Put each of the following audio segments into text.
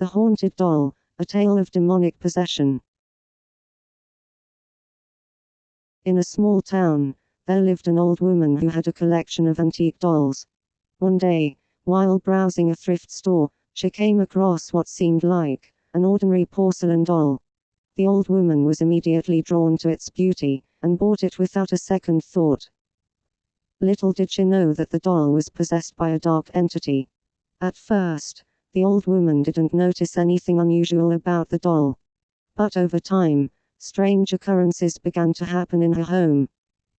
The Haunted Doll, a tale of demonic possession. In a small town, there lived an old woman who had a collection of antique dolls. One day, while browsing a thrift store, she came across what seemed like an ordinary porcelain doll. The old woman was immediately drawn to its beauty, and bought it without a second thought. Little did she know that the doll was possessed by a dark entity. At first, the old woman didn't notice anything unusual about the doll. But over time, strange occurrences began to happen in her home.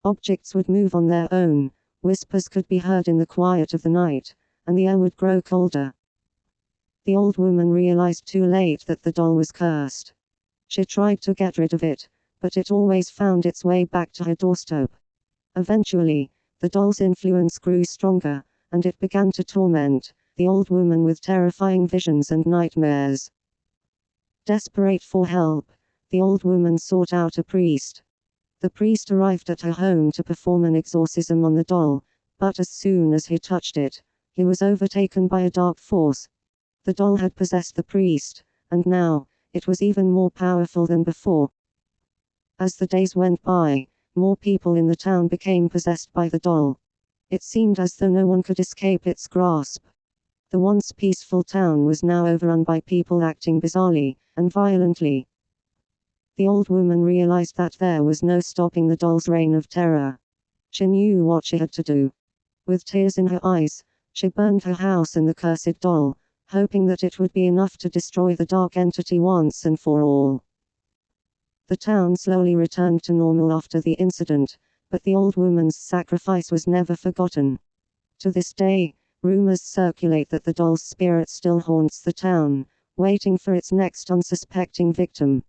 Objects would move on their own, whispers could be heard in the quiet of the night, and the air would grow colder. The old woman realized too late that the doll was cursed. She tried to get rid of it, but it always found its way back to her doorstep. Eventually, the doll's influence grew stronger, and it began to torment the old woman with terrifying visions and nightmares. Desperate for help, the old woman sought out a priest. The priest arrived at her home to perform an exorcism on the doll, but as soon as he touched it, he was overtaken by a dark force. The doll had possessed the priest, and now, it was even more powerful than before. As the days went by, more people in the town became possessed by the doll. It seemed as though no one could escape its grasp. The once peaceful town was now overrun by people acting bizarrely and violently. The old woman realized that there was no stopping the doll's reign of terror. She knew what she had to do. With tears in her eyes, she burned her house and the cursed doll, hoping that it would be enough to destroy the dark entity once and for all. The town slowly returned to normal after the incident, but the old woman's sacrifice was never forgotten. To this day, rumors circulate that the doll's spirit still haunts the town, waiting for its next unsuspecting victim.